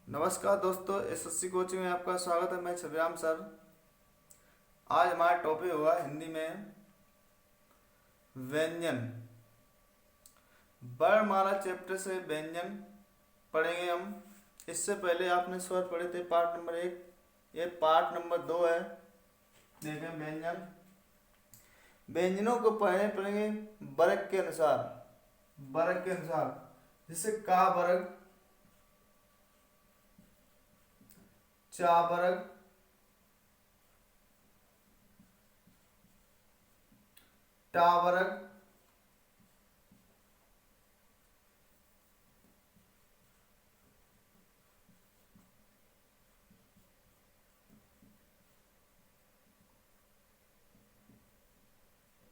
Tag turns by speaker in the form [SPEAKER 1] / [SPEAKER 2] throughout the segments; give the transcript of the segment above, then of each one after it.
[SPEAKER 1] नमस्कार दोस्तों, SSC coaching में आपका स्वागत है। मैं छविराम सर। आज हमारा टॉपिक होगा हिंदी में व्यंजन। वर्णमाला चैप्टर से व्यंजन पढ़ेंगे हम। इससे पहले आपने स्वर पढ़े थे पार्ट नंबर 1, ये पार्ट नंबर 2 है। देखें व्यंजन, व्यंजनों को पढ़ेंगे वर्ग के अनुसार। वर्ग के अनुसार जैसे का वर्ग, चा वर्ग, टा वर्ग,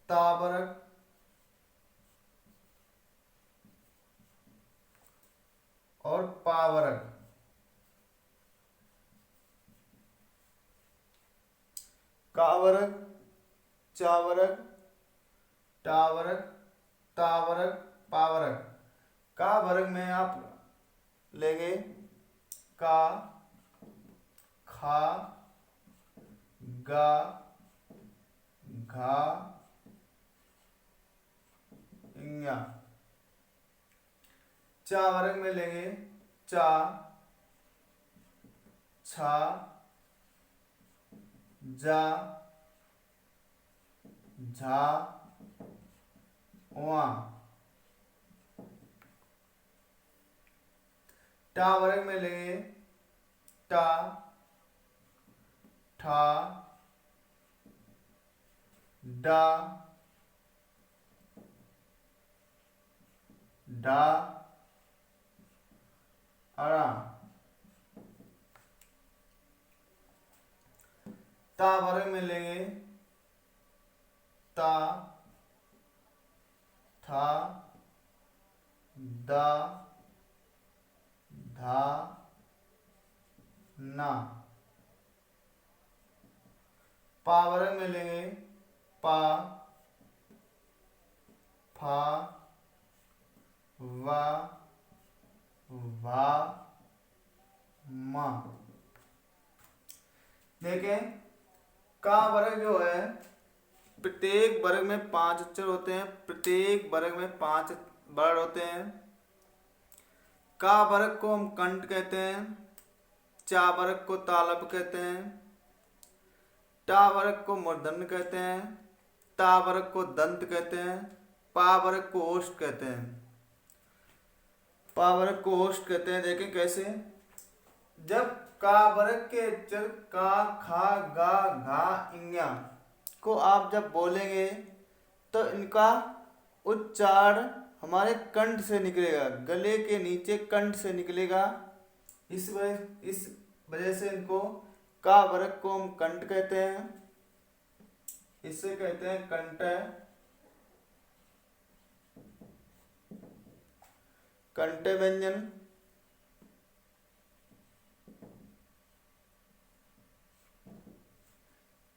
[SPEAKER 1] ता वर्ग और पा वर्ग। का वर्ग, चा वर्ग, टा वर्ग, ता वर्ग, पा वर्ग। का वर्ग में आप लेंगे का, खा, गा, घा, इंगा। चा वर्ग में लेंगे चा, छा, जा, झा, वा। टा वर्ग में लेंगे टा, ठा, डा, डा, अड़ा। ता वर्ग में लेंगे ता, था, दा, धा, ना। पा वर्ग में लेंगे पा, फा, वा, भा, मा। देखें का वर्ग जो है, प्रत्येक वर्ग में 5 अक्षर होते हैं। प्रत्येक वर्ग में 5 वर्ण होते हैं। का वर्ग को हम कंठ कहते हैं, चा वर्ग को तालव्य कहते हैं, टा वर्ग को मूर्धन्य कहते हैं, ता वर्ग को दंत कहते हैं, पा वर्ग को ओष्ठ कहते हैं। पा वर्ग को ओष्ठ कहते हैं। देखें कैसे, जब का वर्ग के अक्षर का, खा, गा, घा, इंगा को आप जब बोलेंगे तो इनका उच्चारण हमारे कंठ से निकलेगा, गले के नीचे कंठ से निकलेगा। इस वजह से इनको का वर्ग को हम कंठ कहते हैं। इससे कहते हैं कंठ, कंठ व्यंजन।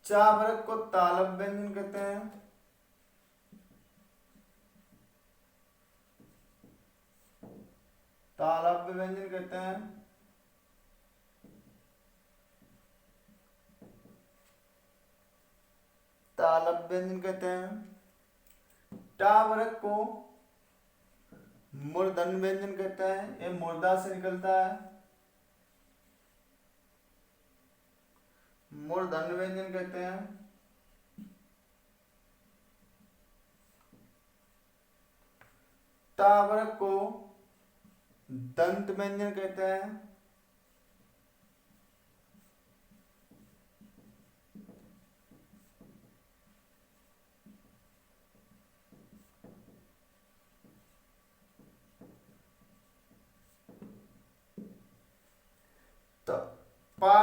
[SPEAKER 1] चा वर्ग को तालव्य व्यंजन कहते हैं। तालव्य व्यंजन कहते हैं। तालव्य व्यंजन कहते हैं। टा वर्ग को मूर्धन्य व्यंजन कहते हैं। ये मूर्धा से निकलता है, मूर्धन्य व्यंजन कहते हैं। ता वर्ग को दंत व्यंजन कहते हैं। तो पा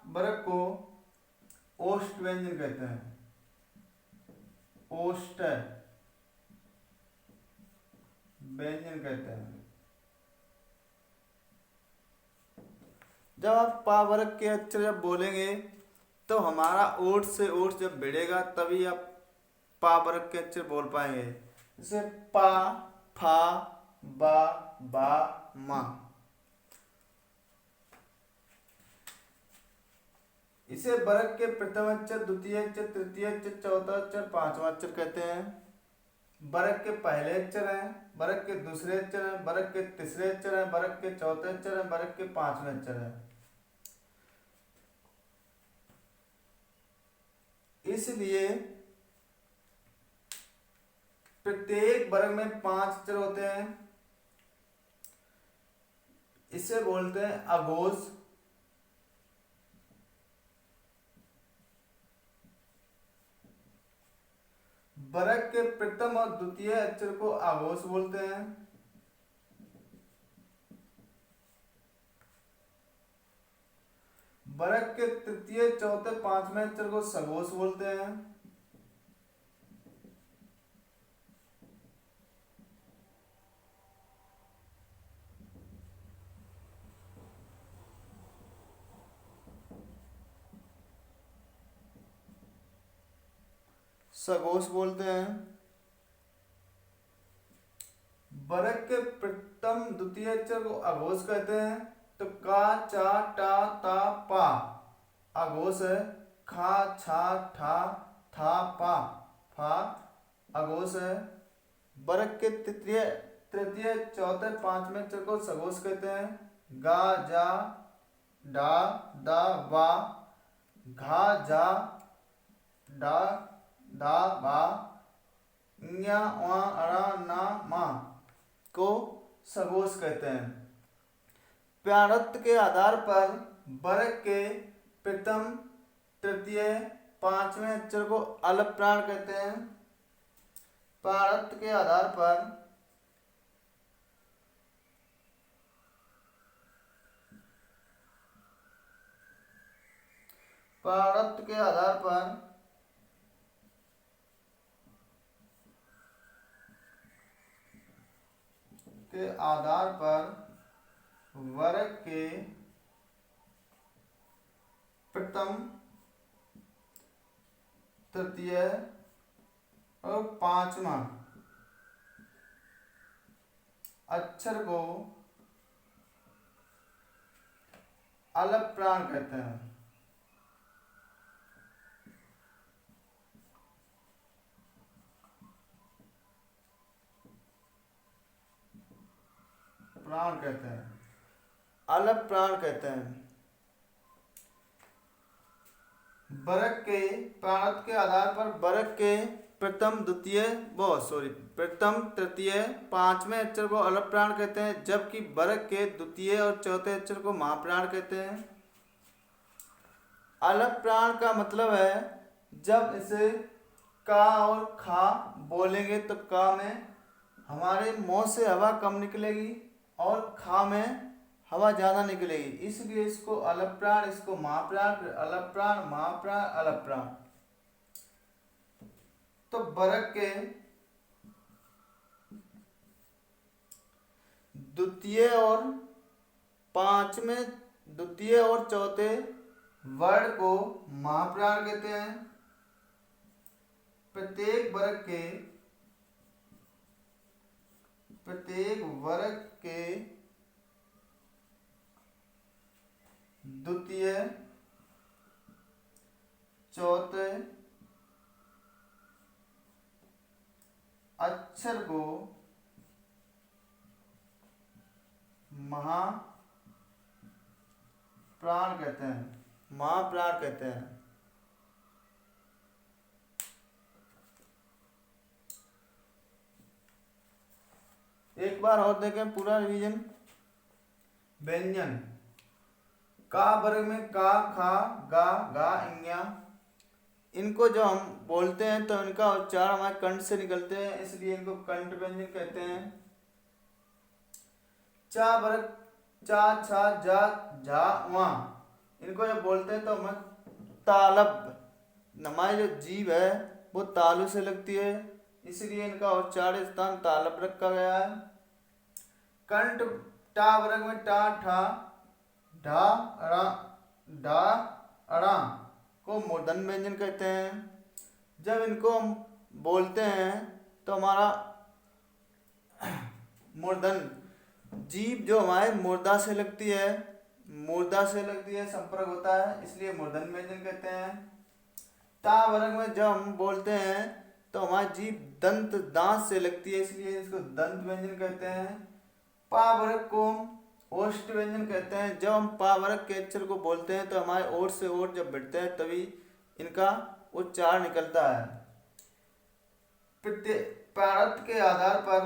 [SPEAKER 1] वर्ग को ओष्ठ व्यंजन कहते हैं। ओष्ठ व्यंजन कहते हैं। जब आप पा वर्ग के अक्षर जब बोलेंगे तो हमारा ओठ से ओठ जब भिड़ेगा तभी आप पा वर्ग के अक्षर बोल पाएंगे। जैसे पा, फा, बा, बा, मा। इसे वर्ग के प्रथम अक्षर, द्वितीय अक्षर, तृतीय अक्षर, चौथा अक्षर, पांचवा अक्षर कहते हैं। वर्ग के पहले अक्षर हैं, वर्ग के दूसरे अक्षर हैं, वर्ग के तीसरे अक्षर हैं, वर्ग के चौथे अक्षर हैं, वर्ग के पांचवें अक्षर हैं। इसलिए प्रत्येक वर्ग में 5 अक्षर होते हैं। इसे बोलते हैं अघोष। वर्ग के प्रथम और द्वितीय अक्षर को अघोष बोलते हैं। वर्ग के तृतीय, चौथे, पांचवें अक्षर को सघोष बोलते हैं। सघोष बोलते हैं। वर्ग के प्रथम द्वितीय अक्षर को अघोष कहते हैं। तो का, चा, टा, ता, पा अघोष है। खा, छा, ठा, था, पा फा अघोष है। वर्ग के तृतीय, चौथे, पांचवें अक्षर को सघोष कहते हैं। गा, जा, डा, दा, वा, घा, जा, डा, दा, बा, ञा, वा, अड़ा, ना, मा को सघोष कहते हैं। प्राणत्व के आधार पर वर्ग के प्रथम, तृतीय, पांचवें अक्षर को अलप प्राण कहते हैं। प्राणत्व के आधार पर वर्ग के प्रथम, तृतीय और पांचवा अक्षर को अलप प्राण कहते हैं। प्राण कहते हैं, अलप प्राण कहते हैं। वर्ग के प्राणत्व के आधार पर वर्ग के प्रथम, तृतीय, पांचवें अक्षर को अलप प्राण कहते हैं, जबकि वर्ग के द्वितीय और चौथे अक्षर को महाप्राण कहते हैं। अलप प्राण का मतलब है जब इसे का और खा बोलेंगे तो का में हमारे मुंह से हवा कम निकलेगी और खा में हवा ज्यादा निकलेगी, इसलिए इसको अलप प्राण, इसको महाप्राण, फिर अलप प्राण, महाप्राण, अलप प्राण। तो वर्ग के द्वितीय और चौथे वर्ण को महाप्राण कहते हैं। प्रत्येक वर्ग के द्वितीय, चौथे अक्षर को महाप्राण कहते हैं। एक बार और देखें पूरा रिवीजन। व्यंजन का वर्ग में का, खा, गा, गा, इंज्ञा, इनको जो हम बोलते हैं तो इनका उच्चारण हमारे कंठ से निकलते हैं, इसलिए इनको कंठ व्यंजन कहते हैं। चा वर्ग चा, छा, जा, झा, वा, इनको जब बोलते हैं तो हमें तालब, हमारी जो जीभ है वो तालु से लगती है, इसलिए इनका उच्चारण स्थान तालब रखा गया है। कंठ टा वर्ग में टा, ठा, ढा, अड़ा को मूर्धन व्यंजन कहते हैं। जब इनको हम बोलते हैं तो हमारा मूर्धन जीभ जो हमारे मुर्दा से लगती है मूर्धा से लगती है, संपर्क होता है, इसलिए मूर्धन्य व्यंजन कहते हैं। ता वर्ग में जब हम बोलते हैं तो हमारी जीभ दंत दांत से लगती है, इसलिए इसको दंत व्यंजन कहते हैं। पा वर्ग को हम ओष्ठ व्यंजन कहते हैं। जब हम पा वर्ग के अक्षर को बोलते हैं तो हमारे ओठ से ओठ जब भिड़ते हैं तभी इनका उच्चारण निकलता है। प्रारब्ध के आधार पर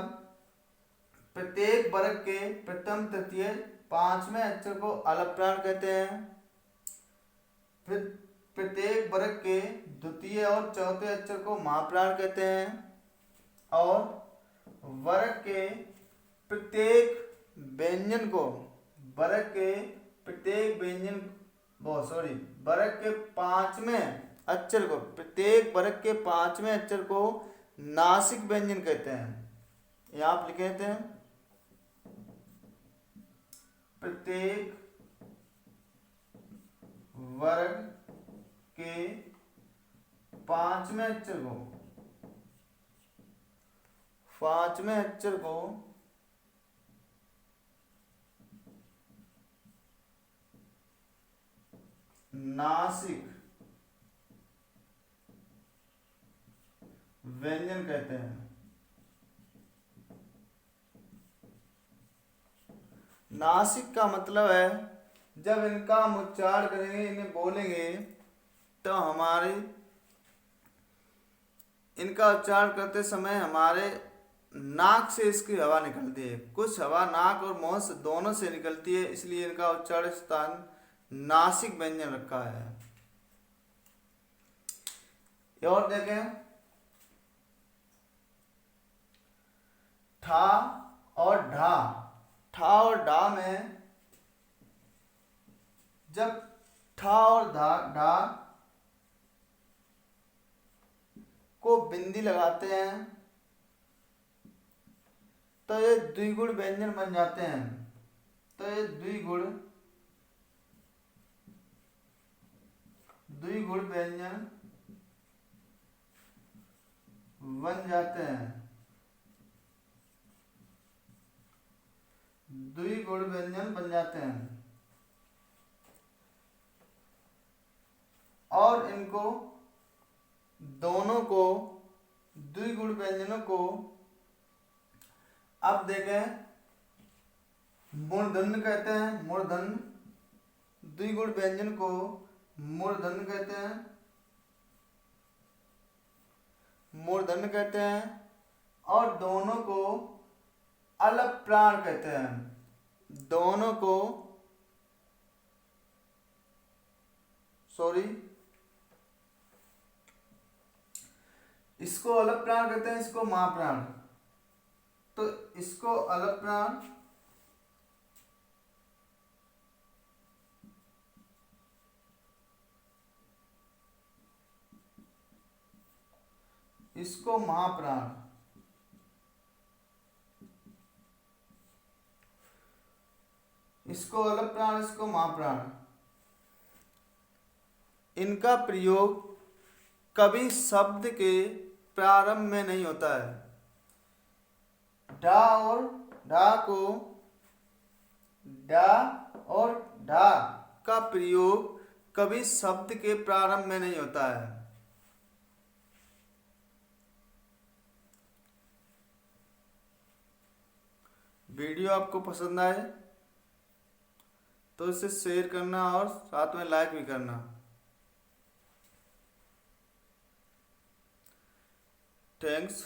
[SPEAKER 1] प्रत्येक वर्ग के प्रथम तृतीय पांचवें अक्षर को अलग प्राण कहते हैं। फिर प्रत्येक वर्ग के द्वितीय और चौथे अक्षर को महाप्राण कहते हैं। और वर्ग के प्रत्येक व्यंजन को वर्ग के पांचवें अक्षर को प्रत्येक वर्ग के पांचवें अक्षर को नासिक व्यंजन कहते हैं। यहाँ आप लिखे थे प्रत्येक वर्ग के पांचवें अक्षर को नासिक व्यंजन कहते हैं। नासिक का मतलब है जब इनका हम उच्चारण करेंगे, इन्हें बोलेंगे तो हमारे इनका उच्चारण करते समय हमारे नाक से इसकी हवा निकलती है। कुछ हवा नाक और मुंह से दोनों से निकलती है, इसलिए इनका उच्चारण स्थान नासिक व्यंजन रखा है। और देखें ठा और ढा। ठा और ढा में जब ठा और ढा को बिंदी लगाते हैं तो ये द्विगुण व्यंजन बन जाते हैं। तो ये द्विगुण व्यंजन बन जाते हैं। द्विगुण व्यंजन बन जाते हैं और इनको दोनों को द्विगुण व्यंजनों को अब देखें मूर्धन्य कहते हैं। मूर्धन्य द्विगुण व्यंजन को मूर्धन्य कहते हैं और दोनों को अलग प्राण कहते हैं। दोनों को इसको अलग प्राण कहते हैं, इसको महाप्राण। तो इसको अलग प्राण, इसको महाप्राण। इसको अलग प्राण, इसको महाप्राण। इनका प्रयोग कभी शब्द के प्रारंभ में नहीं होता है। डा और ढा का प्रयोग कभी शब्द के प्रारंभ में नहीं होता है। वीडियो आपको पसंद आए तो इसे शेयर करना और साथ में लाइक भी करना। थैंक्स।